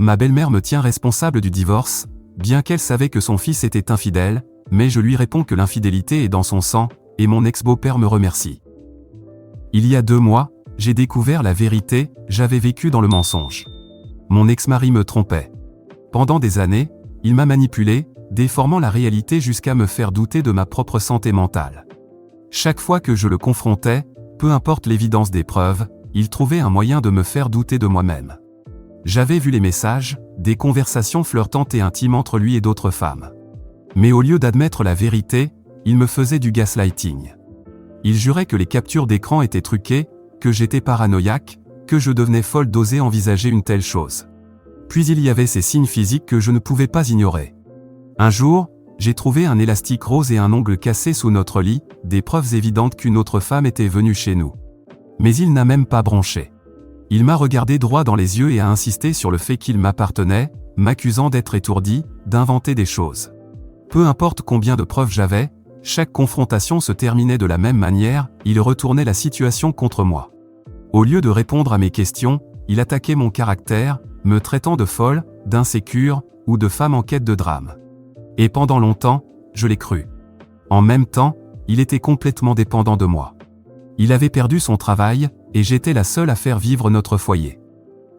Ma belle-mère me tient responsable du divorce, bien qu'elle savait que son fils était infidèle, mais je lui réponds que l'infidélité est dans son sang, et mon ex-beau-père me remercie. Il y a 2 mois, j'ai découvert la vérité, j'avais vécu dans le mensonge. Mon ex-mari me trompait. Pendant des années, il m'a manipulé, déformant la réalité jusqu'à me faire douter de ma propre santé mentale. Chaque fois que je le confrontais, peu importe l'évidence des preuves, il trouvait un moyen de me faire douter de moi-même. J'avais vu les messages, des conversations flirtantes et intimes entre lui et d'autres femmes. Mais au lieu d'admettre la vérité, il me faisait du gaslighting. Il jurait que les captures d'écran étaient truquées, que j'étais paranoïaque, que je devenais folle d'oser envisager une telle chose. Puis il y avait ces signes physiques que je ne pouvais pas ignorer. Un jour, j'ai trouvé un élastique rose et un ongle cassé sous notre lit, des preuves évidentes qu'une autre femme était venue chez nous. Mais il n'a même pas bronché. Il m'a regardé droit dans les yeux et a insisté sur le fait qu'il m'appartenait, m'accusant d'être étourdi, d'inventer des choses. Peu importe combien de preuves j'avais, chaque confrontation se terminait de la même manière, il retournait la situation contre moi. Au lieu de répondre à mes questions, il attaquait mon caractère, me traitant de folle, d'insécure, ou de femme en quête de drame. Et pendant longtemps, je l'ai cru. En même temps, il était complètement dépendant de moi. Il avait perdu son travail, et j'étais la seule à faire vivre notre foyer.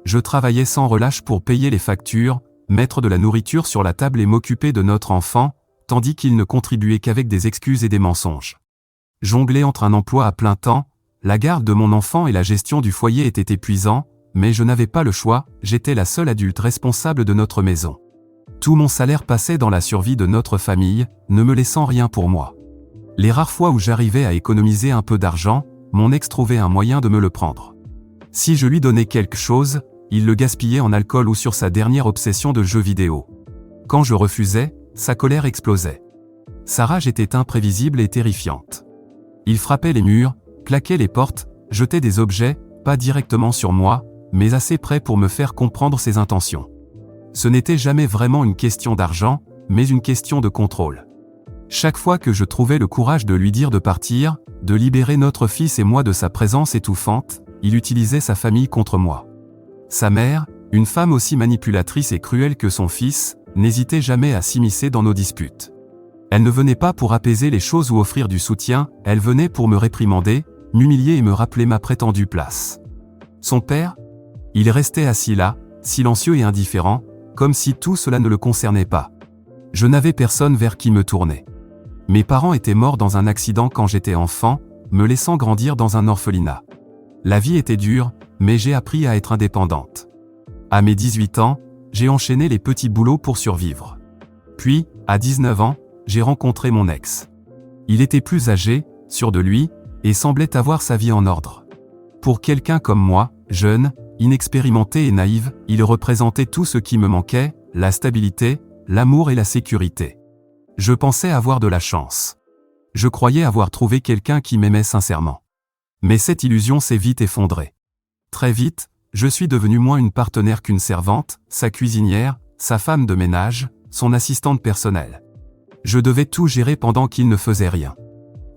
Je travaillais sans relâche pour payer les factures, mettre de la nourriture sur la table et m'occuper de notre enfant, tandis qu'il ne contribuait qu'avec des excuses et des mensonges. Jongler entre un emploi à plein temps, la garde de mon enfant et la gestion du foyer était épuisant, mais je n'avais pas le choix, j'étais la seule adulte responsable de notre maison. Tout mon salaire passait dans la survie de notre famille, ne me laissant rien pour moi. Les rares fois où j'arrivais à économiser un peu d'argent, mon ex trouvait un moyen de me le prendre. Si je lui donnais quelque chose, il le gaspillait en alcool ou sur sa dernière obsession de jeux vidéo. Quand je refusais, sa colère explosait. Sa rage était imprévisible et terrifiante. Il frappait les murs, claquait les portes, jetait des objets, pas directement sur moi, mais assez près pour me faire comprendre ses intentions. Ce n'était jamais vraiment une question d'argent, mais une question de contrôle. Chaque fois que je trouvais le courage de lui dire de partir, de libérer notre fils et moi de sa présence étouffante, il utilisait sa famille contre moi. Sa mère, une femme aussi manipulatrice et cruelle que son fils, n'hésitait jamais à s'immiscer dans nos disputes. Elle ne venait pas pour apaiser les choses ou offrir du soutien, elle venait pour me réprimander, m'humilier et me rappeler ma prétendue place. Son père? Il restait assis là, silencieux et indifférent, comme si tout cela ne le concernait pas. Je n'avais personne vers qui me tourner. Mes parents étaient morts dans un accident quand j'étais enfant, me laissant grandir dans un orphelinat. La vie était dure, mais j'ai appris à être indépendante. À mes 18 ans, j'ai enchaîné les petits boulots pour survivre. Puis, à 19 ans, j'ai rencontré mon ex. Il était plus âgé, sûr de lui, et semblait avoir sa vie en ordre. Pour quelqu'un comme moi, jeune, inexpérimenté et naïve, il représentait tout ce qui me manquait, la stabilité, l'amour et la sécurité. Je pensais avoir de la chance. Je croyais avoir trouvé quelqu'un qui m'aimait sincèrement. Mais cette illusion s'est vite effondrée. Très vite, je suis devenue moins une partenaire qu'une servante, sa cuisinière, sa femme de ménage, son assistante personnelle. Je devais tout gérer pendant qu'il ne faisait rien.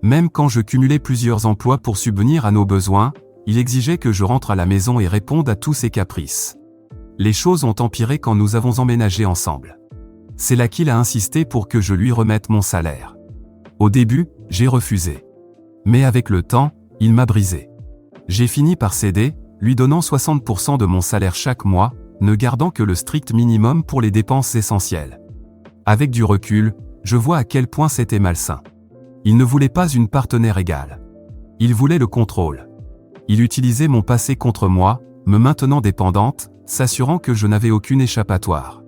Même quand je cumulais plusieurs emplois pour subvenir à nos besoins, il exigeait que je rentre à la maison et réponde à tous ses caprices. Les choses ont empiré quand nous avons emménagé ensemble. C'est là qu'il a insisté pour que je lui remette mon salaire. Au début, j'ai refusé. Mais avec le temps, il m'a brisé. J'ai fini par céder, lui donnant 60% de mon salaire chaque mois, ne gardant que le strict minimum pour les dépenses essentielles. Avec du recul, je vois à quel point c'était malsain. Il ne voulait pas une partenaire égale. Il voulait le contrôle. Il utilisait mon passé contre moi, me maintenant dépendante, s'assurant que je n'avais aucune échappatoire.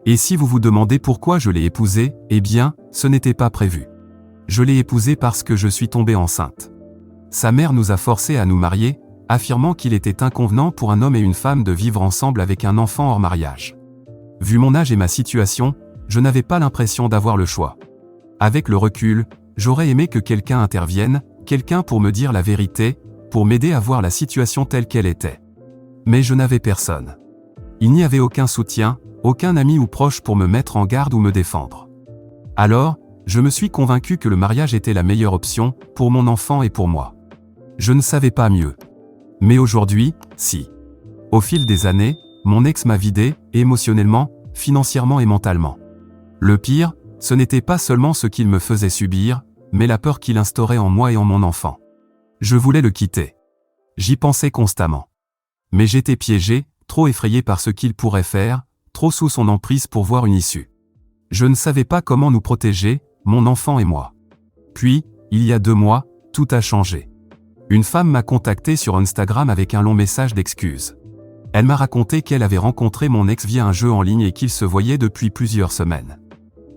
Et si vous vous demandez pourquoi je l'ai épousé, eh bien, ce n'était pas prévu. Je l'ai épousé parce que je suis tombée enceinte. Sa mère nous a forcés à nous marier, affirmant qu'il était inconvenant pour un homme et une femme de vivre ensemble avec un enfant hors mariage. Vu mon âge et ma situation, je n'avais pas l'impression d'avoir le choix. Avec le recul, j'aurais aimé que quelqu'un intervienne, quelqu'un pour me dire la vérité, pour m'aider à voir la situation telle qu'elle était. Mais je n'avais personne. Il n'y avait aucun soutien, aucun ami ou proche pour me mettre en garde ou me défendre. Alors, je me suis convaincu que le mariage était la meilleure option, pour mon enfant et pour moi. Je ne savais pas mieux. Mais aujourd'hui, si. Au fil des années, mon ex m'a vidé, émotionnellement, financièrement et mentalement. Le pire, ce n'était pas seulement ce qu'il me faisait subir, mais la peur qu'il instaurait en moi et en mon enfant. Je voulais le quitter. J'y pensais constamment. Mais j'étais piégé, trop effrayé par ce qu'il pourrait faire, trop sous son emprise pour voir une issue. Je ne savais pas comment nous protéger, mon enfant et moi. Puis, il y a 2 mois, tout a changé. Une femme m'a contacté sur Instagram avec un long message d'excuses. Elle m'a raconté qu'elle avait rencontré mon ex via un jeu en ligne et qu'ils se voyaient depuis plusieurs semaines.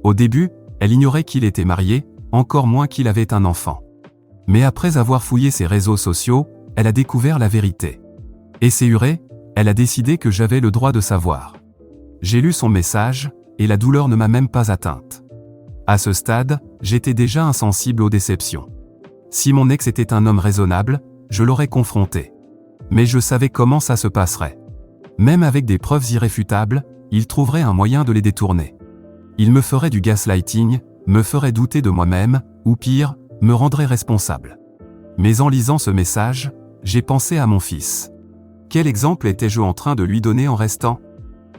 Au début, elle ignorait qu'il était marié, encore moins qu'il avait un enfant. Mais après avoir fouillé ses réseaux sociaux, elle a découvert la vérité. Esséurée, elle a décidé que j'avais le droit de savoir. J'ai lu son message, et la douleur ne m'a même pas atteinte. À ce stade, j'étais déjà insensible aux déceptions. Si mon ex était un homme raisonnable, je l'aurais confronté. Mais je savais comment ça se passerait. Même avec des preuves irréfutables, il trouverait un moyen de les détourner. Il me ferait du gaslighting, me ferait douter de moi-même, ou pire, me rendrait responsable. Mais en lisant ce message, j'ai pensé à mon fils. Quel exemple étais-je en train de lui donner en restant ?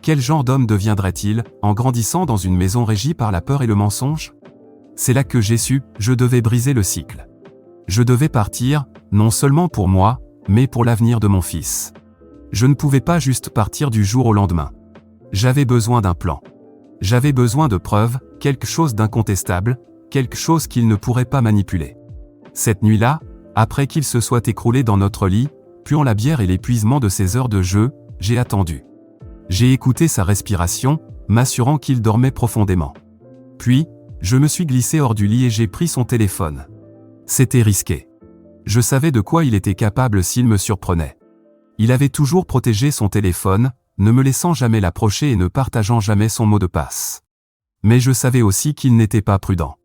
Quel genre d'homme deviendrait-il, en grandissant dans une maison régie par la peur et le mensonge ? C'est là que j'ai su, je devais briser le cycle. Je devais partir, non seulement pour moi, mais pour l'avenir de mon fils. Je ne pouvais pas juste partir du jour au lendemain. J'avais besoin d'un plan. J'avais besoin de preuves, quelque chose d'incontestable, quelque chose qu'il ne pourrait pas manipuler. Cette nuit-là, après qu'il se soit écroulé dans notre lit, puant la bière et l'épuisement de ses heures de jeu, j'ai attendu. J'ai écouté sa respiration, m'assurant qu'il dormait profondément. Puis, je me suis glissé hors du lit et j'ai pris son téléphone. C'était risqué. Je savais de quoi il était capable s'il me surprenait. Il avait toujours protégé son téléphone, ne me laissant jamais l'approcher et ne partageant jamais son mot de passe. Mais je savais aussi qu'il n'était pas prudent.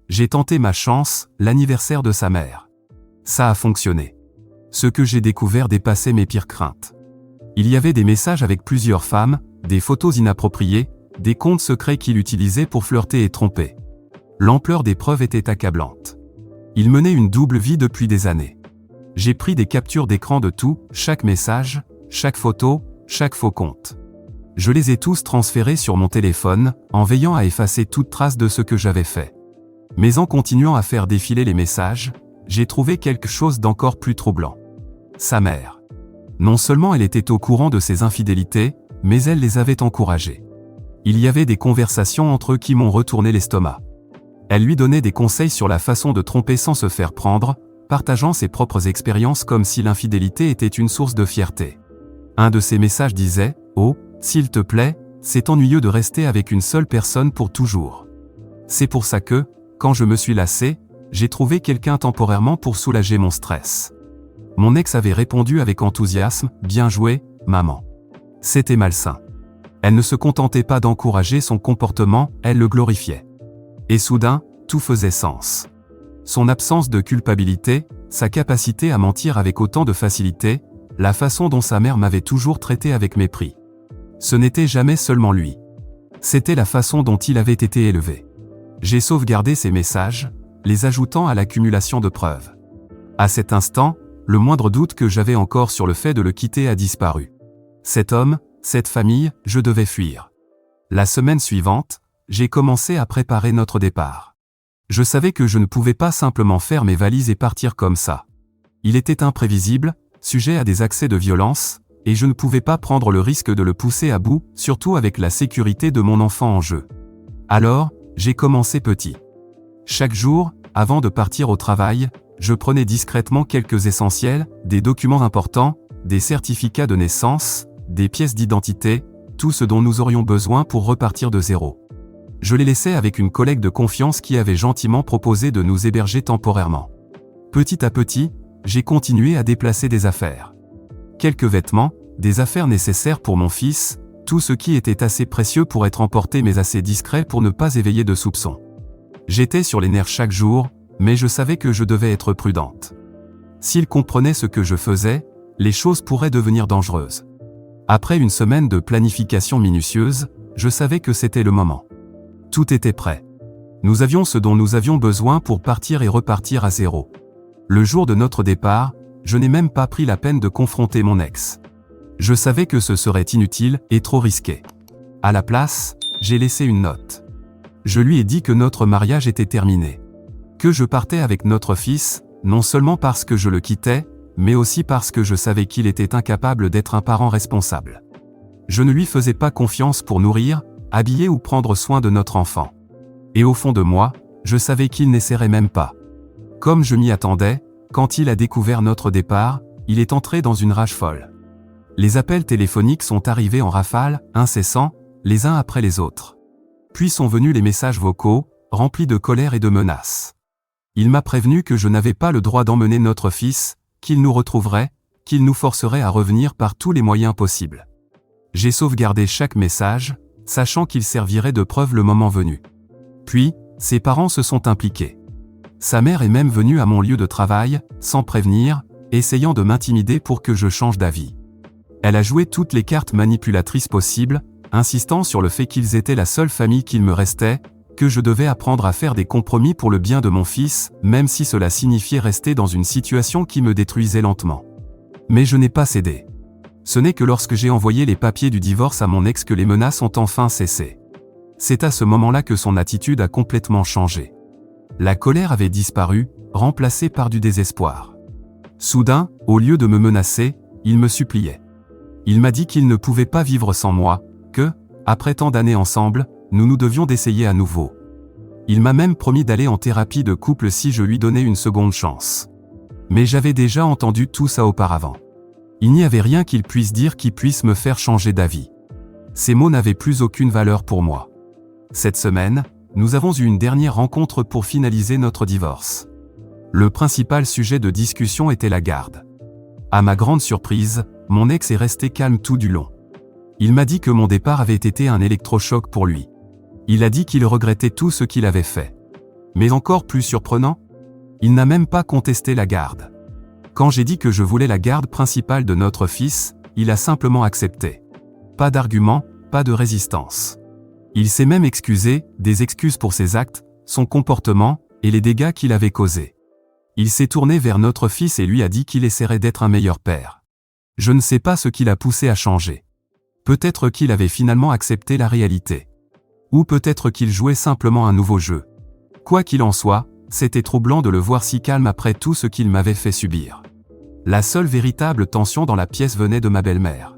J'ai tenté ma chance, l'anniversaire de sa mère. Ça a fonctionné. Ce que j'ai découvert dépassait mes pires craintes. Il y avait des messages avec plusieurs femmes, des photos inappropriées, des comptes secrets qu'il utilisait pour flirter et tromper. L'ampleur des preuves était accablante. Il menait une double vie depuis des années. J'ai pris des captures d'écran de tout, chaque message, chaque photo, chaque faux compte. Je les ai tous transférés sur mon téléphone, en veillant à effacer toute trace de ce que j'avais fait. Mais en continuant à faire défiler les messages, j'ai trouvé quelque chose d'encore plus troublant. Sa mère. Non seulement elle était au courant de ses infidélités, mais elle les avait encouragées. Il y avait des conversations entre eux qui m'ont retourné l'estomac. Elle lui donnait des conseils sur la façon de tromper sans se faire prendre, partageant ses propres expériences comme si l'infidélité était une source de fierté. Un de ses messages disait « Oh, s'il te plaît, c'est ennuyeux de rester avec une seule personne pour toujours. C'est pour ça que, quand je me suis lassé, j'ai trouvé quelqu'un temporairement pour soulager mon stress. » Mon ex avait répondu avec enthousiasme « Bien joué, maman. » C'était malsain. Elle ne se contentait pas d'encourager son comportement, elle le glorifiait. Et soudain, tout faisait sens. Son absence de culpabilité, sa capacité à mentir avec autant de facilité, la façon dont sa mère m'avait toujours traité avec mépris. Ce n'était jamais seulement lui. C'était la façon dont il avait été élevé. J'ai sauvegardé ces messages, les ajoutant à l'accumulation de preuves. À cet instant, le moindre doute que j'avais encore sur le fait de le quitter a disparu. Cet homme, cette famille, je devais fuir. La semaine suivante, j'ai commencé à préparer notre départ. Je savais que je ne pouvais pas simplement faire mes valises et partir comme ça. Il était imprévisible, sujet à des accès de violence, et je ne pouvais pas prendre le risque de le pousser à bout, surtout avec la sécurité de mon enfant en jeu. Alors, j'ai commencé petit. Chaque jour, avant de partir au travail, je prenais discrètement quelques essentiels, des documents importants, des certificats de naissance, des pièces d'identité, tout ce dont nous aurions besoin pour repartir de zéro. Je les laissais avec une collègue de confiance qui avait gentiment proposé de nous héberger temporairement. Petit à petit, j'ai continué à déplacer des affaires. Quelques vêtements, des affaires nécessaires pour mon fils, tout ce qui était assez précieux pour être emporté mais assez discret pour ne pas éveiller de soupçons. J'étais sur les nerfs chaque jour, mais je savais que je devais être prudente. S'il comprenait ce que je faisais, les choses pourraient devenir dangereuses. Après une semaine de planification minutieuse, je savais que c'était le moment. Tout était prêt. Nous avions ce dont nous avions besoin pour partir et repartir à zéro. Le jour de notre départ, je n'ai même pas pris la peine de confronter mon ex. Je savais que ce serait inutile et trop risqué. À la place, j'ai laissé une note. Je lui ai dit que notre mariage était terminé. Que je partais avec notre fils, non seulement parce que je le quittais, mais aussi parce que je savais qu'il était incapable d'être un parent responsable. Je ne lui faisais pas confiance pour nourrir, habiller ou prendre soin de notre enfant. Et au fond de moi, je savais qu'il n'essaierait même pas. Comme je m'y attendais, quand il a découvert notre départ, il est entré dans une rage folle. Les appels téléphoniques sont arrivés en rafale, incessants, les uns après les autres. Puis sont venus les messages vocaux, remplis de colère et de menaces. Il m'a prévenu que je n'avais pas le droit d'emmener notre fils, qu'il nous retrouverait, qu'il nous forcerait à revenir par tous les moyens possibles. J'ai sauvegardé chaque message, sachant qu'il servirait de preuve le moment venu. Puis, ses parents se sont impliqués. Sa mère est même venue à mon lieu de travail, sans prévenir, essayant de m'intimider pour que je change d'avis. Elle a joué toutes les cartes manipulatrices possibles, insistant sur le fait qu'ils étaient la seule famille qu'il me restait, que je devais apprendre à faire des compromis pour le bien de mon fils, même si cela signifiait rester dans une situation qui me détruisait lentement. Mais je n'ai pas cédé. Ce n'est que lorsque j'ai envoyé les papiers du divorce à mon ex que les menaces ont enfin cessé. C'est à ce moment-là que son attitude a complètement changé. La colère avait disparu, remplacée par du désespoir. Soudain, au lieu de me menacer, il me suppliait. Il m'a dit qu'il ne pouvait pas vivre sans moi, que, après tant d'années ensemble, nous devions d'essayer à nouveau. Il m'a même promis d'aller en thérapie de couple si je lui donnais une seconde chance. Mais j'avais déjà entendu tout ça auparavant. Il n'y avait rien qu'il puisse dire qui puisse me faire changer d'avis. Ces mots n'avaient plus aucune valeur pour moi. Cette semaine, nous avons eu une dernière rencontre pour finaliser notre divorce. Le principal sujet de discussion était la garde. À ma grande surprise, mon ex est resté calme tout du long. Il m'a dit que mon départ avait été un électrochoc pour lui. Il a dit qu'il regrettait tout ce qu'il avait fait. Mais encore plus surprenant, il n'a même pas contesté la garde. Quand j'ai dit que je voulais la garde principale de notre fils, il a simplement accepté. Pas d'argument, pas de résistance. Il s'est même excusé, des excuses pour ses actes, son comportement, et les dégâts qu'il avait causés. Il s'est tourné vers notre fils et lui a dit qu'il essaierait d'être un meilleur père. Je ne sais pas ce qui l'a poussé à changer. Peut-être qu'il avait finalement accepté la réalité. Ou peut-être qu'il jouait simplement un nouveau jeu. Quoi qu'il en soit, c'était troublant de le voir si calme après tout ce qu'il m'avait fait subir. La seule véritable tension dans la pièce venait de ma belle-mère.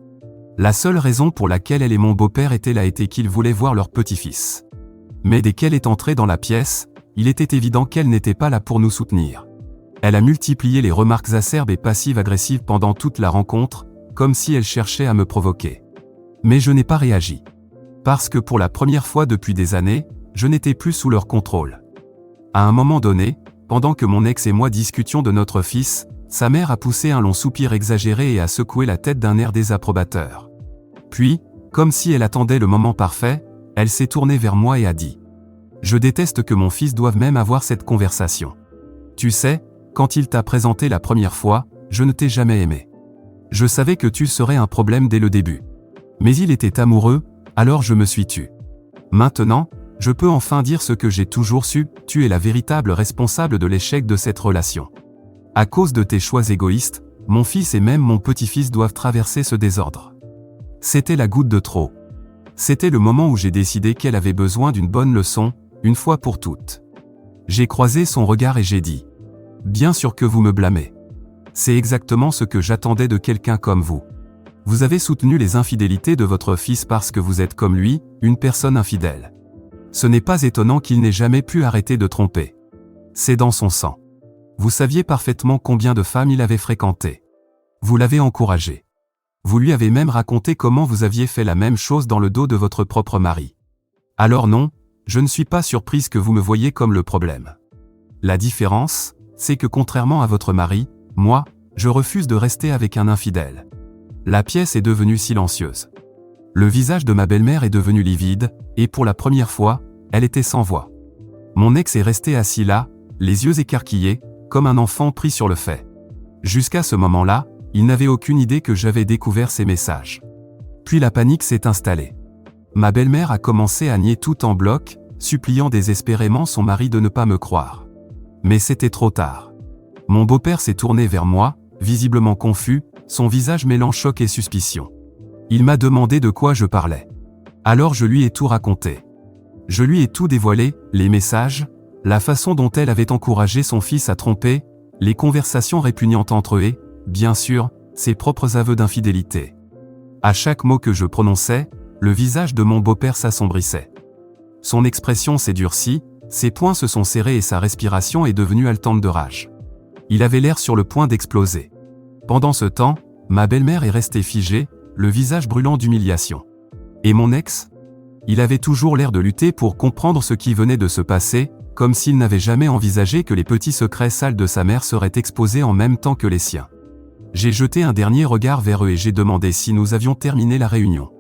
La seule raison pour laquelle elle et mon beau-père étaient là était qu'ils voulaient voir leur petit-fils. Mais dès qu'elle est entrée dans la pièce, il était évident qu'elle n'était pas là pour nous soutenir. Elle a multiplié les remarques acerbes et passives-agressives pendant toute la rencontre, comme si elle cherchait à me provoquer. Mais je n'ai pas réagi. Parce que pour la première fois depuis des années, je n'étais plus sous leur contrôle. À un moment donné, pendant que mon ex et moi discutions de notre fils, sa mère a poussé un long soupir exagéré et a secoué la tête d'un air désapprobateur. Puis, comme si elle attendait le moment parfait, elle s'est tournée vers moi et a dit « Je déteste que mon fils doive même avoir cette conversation. Tu sais, quand il t'a présenté la première fois, je ne t'ai jamais aimé. Je savais que tu serais un problème dès le début. Mais il était amoureux, alors je me suis tue. Maintenant, je peux enfin dire ce que j'ai toujours su, tu es la véritable responsable de l'échec de cette relation. À cause de tes choix égoïstes, mon fils et même mon petit-fils doivent traverser ce désordre. » C'était la goutte de trop. C'était le moment où j'ai décidé qu'elle avait besoin d'une bonne leçon, une fois pour toutes. J'ai croisé son regard et j'ai dit « Bien sûr que vous me blâmez. C'est exactement ce que j'attendais de quelqu'un comme vous. Vous avez soutenu les infidélités de votre fils parce que vous êtes comme lui, une personne infidèle. Ce n'est pas étonnant qu'il n'ait jamais pu arrêter de tromper. C'est dans son sang. Vous saviez parfaitement combien de femmes il avait fréquentées. Vous l'avez encouragé. Vous lui avez même raconté comment vous aviez fait la même chose dans le dos de votre propre mari. Alors non, je ne suis pas surprise que vous me voyiez comme le problème. La différence, c'est que contrairement à votre mari, moi, je refuse de rester avec un infidèle. » La pièce est devenue silencieuse. Le visage de ma belle-mère est devenu livide, et pour la première fois, elle était sans voix. Mon ex est resté assis là, les yeux écarquillés, comme un enfant pris sur le fait. Jusqu'à ce moment-là, il n'avait aucune idée que j'avais découvert ces messages. Puis la panique s'est installée. Ma belle-mère a commencé à nier tout en bloc, suppliant désespérément son mari de ne pas me croire. Mais c'était trop tard. Mon beau-père s'est tourné vers moi, visiblement confus, son visage mêlant choc et suspicion. Il m'a demandé de quoi je parlais. Alors je lui ai tout raconté. Je lui ai tout dévoilé, les messages, la façon dont elle avait encouragé son fils à tromper, les conversations répugnantes entre eux et, bien sûr, ses propres aveux d'infidélité. À chaque mot que je prononçais, le visage de mon beau-père s'assombrissait. Son expression s'est durcie, ses poings se sont serrés et sa respiration est devenue haletante de rage. Il avait l'air sur le point d'exploser. Pendant ce temps, ma belle-mère est restée figée, le visage brûlant d'humiliation. Et mon ex? Il avait toujours l'air de lutter pour comprendre ce qui venait de se passer, comme s'il n'avait jamais envisagé que les petits secrets sales de sa mère seraient exposés en même temps que les siens. J'ai jeté un dernier regard vers eux et j'ai demandé si nous avions terminé la réunion.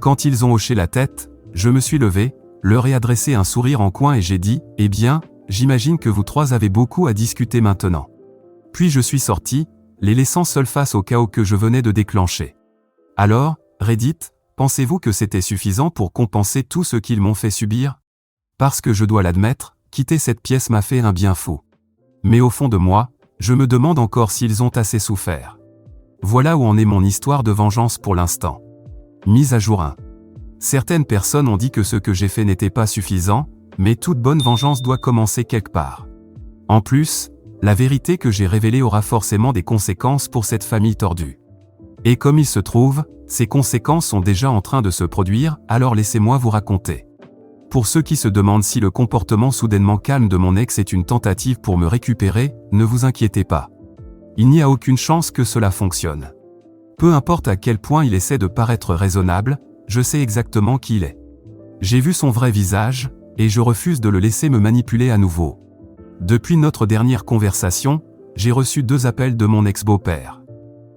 Quand ils ont hoché la tête, je me suis levé, leur ai adressé un sourire en coin et j'ai dit « Eh bien, j'imagine que vous trois avez beaucoup à discuter maintenant. » Puis je suis sorti, les laissant seuls face au chaos que je venais de déclencher. Alors, Reddit, pensez-vous que c'était suffisant pour compenser tout ce qu'ils m'ont fait subir? Parce que je dois l'admettre, quitter cette pièce m'a fait un bien fou. Mais au fond de moi, je me demande encore s'ils ont assez souffert. Voilà où en est mon histoire de vengeance pour l'instant. Mise à jour 1. Certaines personnes ont dit que ce que j'ai fait n'était pas suffisant, mais toute bonne vengeance doit commencer quelque part. En plus, la vérité que j'ai révélée aura forcément des conséquences pour cette famille tordue. Et comme il se trouve, ces conséquences sont déjà en train de se produire, alors laissez-moi vous raconter. Pour ceux qui se demandent si le comportement soudainement calme de mon ex est une tentative pour me récupérer, ne vous inquiétez pas. Il n'y a aucune chance que cela fonctionne. Peu importe à quel point il essaie de paraître raisonnable, je sais exactement qui il est. J'ai vu son vrai visage, et je refuse de le laisser me manipuler à nouveau. Depuis notre dernière conversation, j'ai reçu 2 appels de mon ex-beau-père.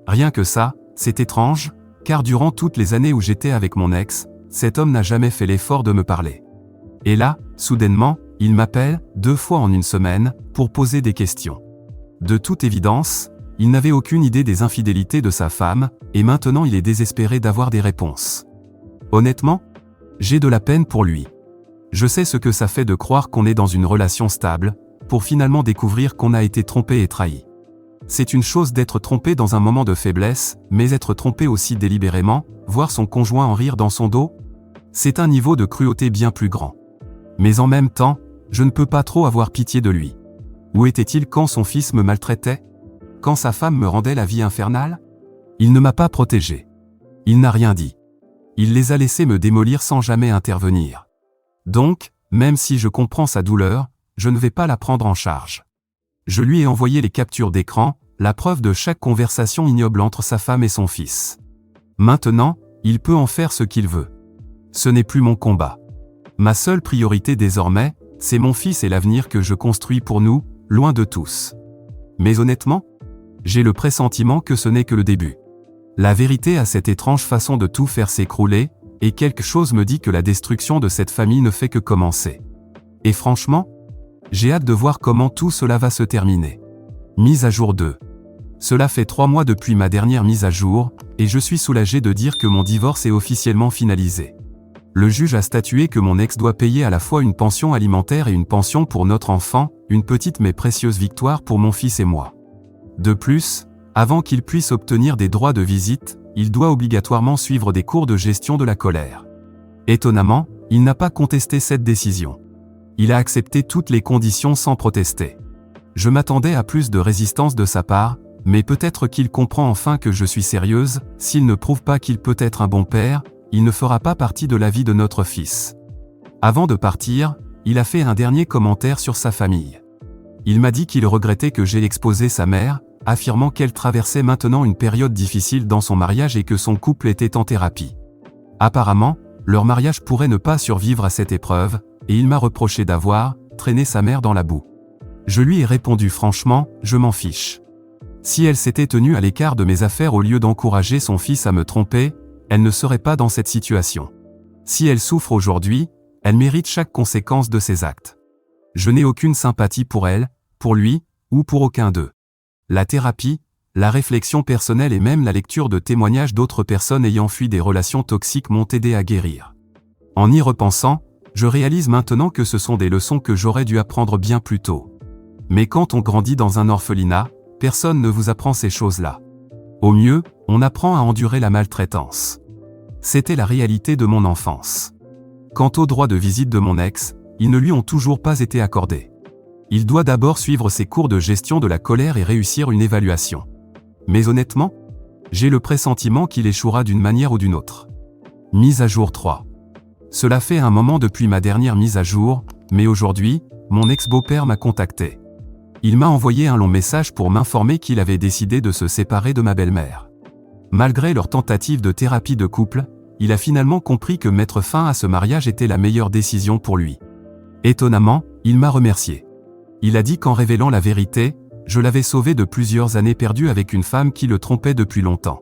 Rien que ça, c'est étrange, car durant toutes les années où j'étais avec mon ex, cet homme n'a jamais fait l'effort de me parler. Et là, soudainement, il m'appelle, 2 fois en une semaine, pour poser des questions. De toute évidence, il n'avait aucune idée des infidélités de sa femme, et maintenant il est désespéré d'avoir des réponses. Honnêtement, j'ai de la peine pour lui. Je sais ce que ça fait de croire qu'on est dans une relation stable, pour finalement découvrir qu'on a été trompé et trahi. C'est une chose d'être trompé dans un moment de faiblesse, mais être trompé aussi délibérément, voir son conjoint en rire dans son dos, c'est un niveau de cruauté bien plus grand. Mais en même temps, je ne peux pas trop avoir pitié de lui. Où était-il quand son fils me maltraitait? Quand sa femme me rendait la vie infernale? Il ne m'a pas protégé. Il n'a rien dit. Il les a laissés me démolir sans jamais intervenir. Donc, même si je comprends sa douleur, je ne vais pas la prendre en charge. Je lui ai envoyé les captures d'écran, la preuve de chaque conversation ignoble entre sa femme et son fils. Maintenant, il peut en faire ce qu'il veut. Ce n'est plus mon combat. Ma seule priorité désormais, c'est mon fils et l'avenir que je construis pour nous, loin de tous. Mais honnêtement, j'ai le pressentiment que ce n'est que le début. La vérité a cette étrange façon de tout faire s'écrouler, et quelque chose me dit que la destruction de cette famille ne fait que commencer. Et franchement, j'ai hâte de voir comment tout cela va se terminer. Mise à jour 2. Cela fait 3 mois depuis ma dernière mise à jour, et je suis soulagé de dire que mon divorce est officiellement finalisé. Le juge a statué que mon ex doit payer à la fois une pension alimentaire et une pension pour notre enfant, une petite mais précieuse victoire pour mon fils et moi. De plus, avant qu'il puisse obtenir des droits de visite, il doit obligatoirement suivre des cours de gestion de la colère. Étonnamment, il n'a pas contesté cette décision. Il a accepté toutes les conditions sans protester. Je m'attendais à plus de résistance de sa part, mais peut-être qu'il comprend enfin que je suis sérieuse, s'il ne prouve pas qu'il peut être un bon père, il ne fera pas partie de la vie de notre fils. Avant de partir, il a fait un dernier commentaire sur sa famille. Il m'a dit qu'il regrettait que j'ai exposé sa mère, affirmant qu'elle traversait maintenant une période difficile dans son mariage et que son couple était en thérapie. Apparemment, leur mariage pourrait ne pas survivre à cette épreuve, et il m'a reproché d'avoir traîné sa mère dans la boue. Je lui ai répondu franchement, je m'en fiche. Si elle s'était tenue à l'écart de mes affaires au lieu d'encourager son fils à me tromper, elle ne serait pas dans cette situation. Si elle souffre aujourd'hui, elle mérite chaque conséquence de ses actes. Je n'ai aucune sympathie pour elle, pour lui, ou pour aucun d'eux. La thérapie, la réflexion personnelle et même la lecture de témoignages d'autres personnes ayant fui des relations toxiques m'ont aidé à guérir. En y repensant, je réalise maintenant que ce sont des leçons que j'aurais dû apprendre bien plus tôt. Mais quand on grandit dans un orphelinat, personne ne vous apprend ces choses-là. Au mieux, on apprend à endurer la maltraitance. C'était la réalité de mon enfance. Quant aux droits de visite de mon ex, ils ne lui ont toujours pas été accordés. Il doit d'abord suivre ses cours de gestion de la colère et réussir une évaluation. Mais honnêtement, j'ai le pressentiment qu'il échouera d'une manière ou d'une autre. Mise à jour 3. Cela fait un moment depuis ma dernière mise à jour, mais aujourd'hui, mon ex-beau-père m'a contacté. Il m'a envoyé un long message pour m'informer qu'il avait décidé de se séparer de ma belle-mère. Malgré leur tentative de thérapie de couple, il a finalement compris que mettre fin à ce mariage était la meilleure décision pour lui. Étonnamment, il m'a remercié. Il a dit qu'en révélant la vérité, je l'avais sauvé de plusieurs années perdues avec une femme qui le trompait depuis longtemps.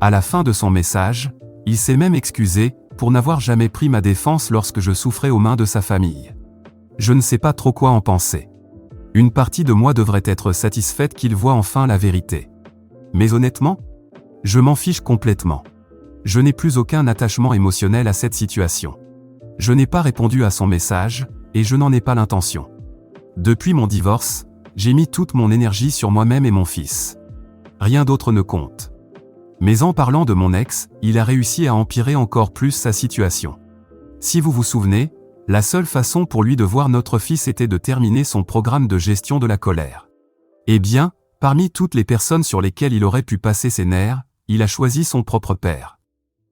À la fin de son message, il s'est même excusé pour n'avoir jamais pris ma défense lorsque je souffrais aux mains de sa famille. Je ne sais pas trop quoi en penser. Une partie de moi devrait être satisfaite qu'il voie enfin la vérité. Mais honnêtement, je m'en fiche complètement. Je n'ai plus aucun attachement émotionnel à cette situation. Je n'ai pas répondu à son message, et je n'en ai pas l'intention. Depuis mon divorce, j'ai mis toute mon énergie sur moi-même et mon fils. Rien d'autre ne compte. Mais en parlant de mon ex, il a réussi à empirer encore plus sa situation. Si vous vous souvenez, la seule façon pour lui de voir notre fils était de terminer son programme de gestion de la colère. Eh bien, parmi toutes les personnes sur lesquelles il aurait pu passer ses nerfs, il a choisi son propre père.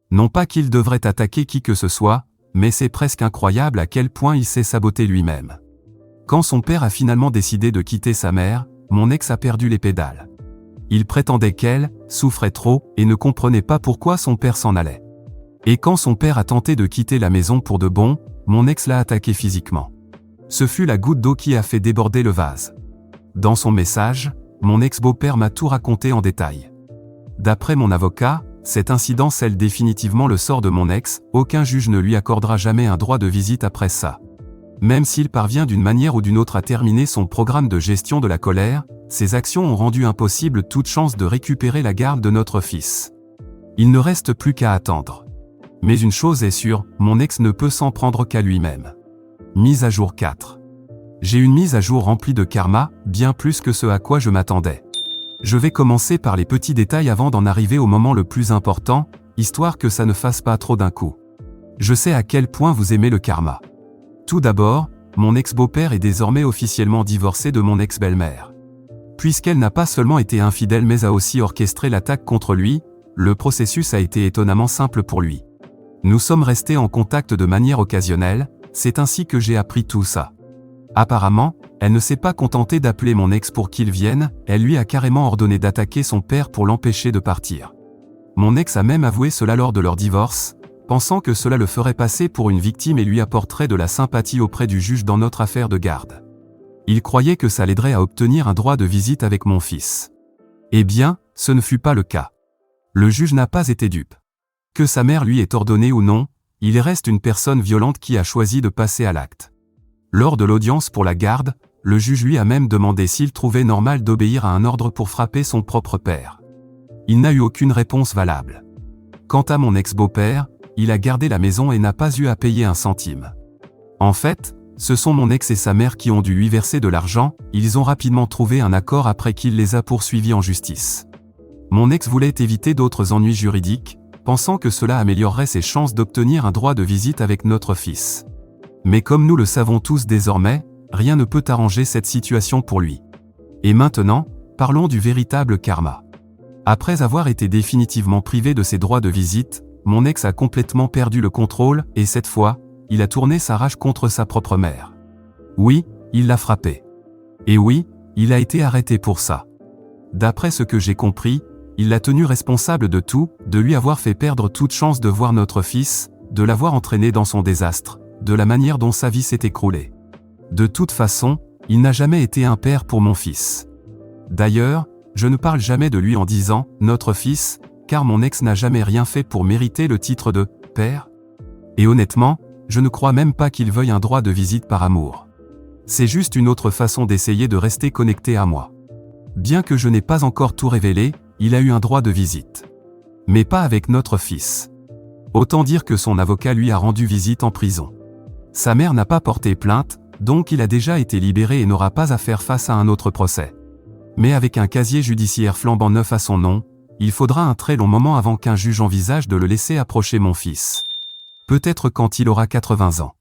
Non pas qu'il devrait attaquer qui que ce soit, mais c'est presque incroyable à quel point il s'est saboté lui-même. Quand son père a finalement décidé de quitter sa mère, mon ex a perdu les pédales. Il prétendait qu'elle souffrait trop et ne comprenait pas pourquoi son père s'en allait. Et quand son père a tenté de quitter la maison pour de bon, mon ex l'a attaqué physiquement. Ce fut la goutte d'eau qui a fait déborder le vase. Dans son message, mon ex-beau-père m'a tout raconté en détail. D'après mon avocat, cet incident scelle définitivement le sort de mon ex, aucun juge ne lui accordera jamais un droit de visite après ça. Même s'il parvient d'une manière ou d'une autre à terminer son programme de gestion de la colère, ses actions ont rendu impossible toute chance de récupérer la garde de notre fils. Il ne reste plus qu'à attendre. Mais une chose est sûre, mon ex ne peut s'en prendre qu'à lui-même. Mise à jour 4. J'ai une mise à jour remplie de karma, bien plus que ce à quoi je m'attendais. Je vais commencer par les petits détails avant d'en arriver au moment le plus important, histoire que ça ne fasse pas trop d'un coup. Je sais à quel point vous aimez le karma. Tout d'abord, mon ex-beau-père est désormais officiellement divorcé de mon ex-belle-mère. Puisqu'elle n'a pas seulement été infidèle mais a aussi orchestré l'attaque contre lui, le processus a été étonnamment simple pour lui. Nous sommes restés en contact de manière occasionnelle, c'est ainsi que j'ai appris tout ça. Apparemment, elle ne s'est pas contentée d'appeler mon ex pour qu'il vienne, elle lui a carrément ordonné d'attaquer son père pour l'empêcher de partir. Mon ex a même avoué cela lors de leur divorce, pensant que cela le ferait passer pour une victime et lui apporterait de la sympathie auprès du juge dans notre affaire de garde. Il croyait que ça l'aiderait à obtenir un droit de visite avec mon fils. Eh bien, ce ne fut pas le cas. Le juge n'a pas été dupe. Que sa mère lui ait ordonné ou non, il reste une personne violente qui a choisi de passer à l'acte. Lors de l'audience pour la garde, le juge lui a même demandé s'il trouvait normal d'obéir à un ordre pour frapper son propre père. Il n'a eu aucune réponse valable. Quant à mon ex-beau-père, il a gardé la maison et n'a pas eu à payer un centime. En fait, ce sont mon ex et sa mère qui ont dû lui verser de l'argent, ils ont rapidement trouvé un accord après qu'il les a poursuivis en justice. Mon ex voulait éviter d'autres ennuis juridiques, pensant que cela améliorerait ses chances d'obtenir un droit de visite avec notre fils. Mais comme nous le savons tous désormais, rien ne peut arranger cette situation pour lui. Et maintenant, parlons du véritable karma. Après avoir été définitivement privé de ses droits de visite, mon ex a complètement perdu le contrôle, et cette fois, il a tourné sa rage contre sa propre mère. Oui, il l'a frappée. Et oui, il a été arrêté pour ça. D'après ce que j'ai compris, il l'a tenu responsable de tout, de lui avoir fait perdre toute chance de voir notre fils, de l'avoir entraîné dans son désastre, de la manière dont sa vie s'est écroulée. De toute façon, il n'a jamais été un père pour mon fils. D'ailleurs, je ne parle jamais de lui en disant « notre fils », car mon ex n'a jamais rien fait pour mériter le titre de « père ». Et honnêtement, je ne crois même pas qu'il veuille un droit de visite par amour. C'est juste une autre façon d'essayer de rester connecté à moi. Bien que je n'ai pas encore tout révélé, il a eu un droit de visite. Mais pas avec notre fils. Autant dire que son avocat lui a rendu visite en prison. Sa mère n'a pas porté plainte, donc il a déjà été libéré et n'aura pas à faire face à un autre procès. Mais avec un casier judiciaire flambant neuf à son nom, Il faudra un très long moment avant qu'un juge envisage de le laisser approcher mon fils. Peut-être quand il aura 80 ans.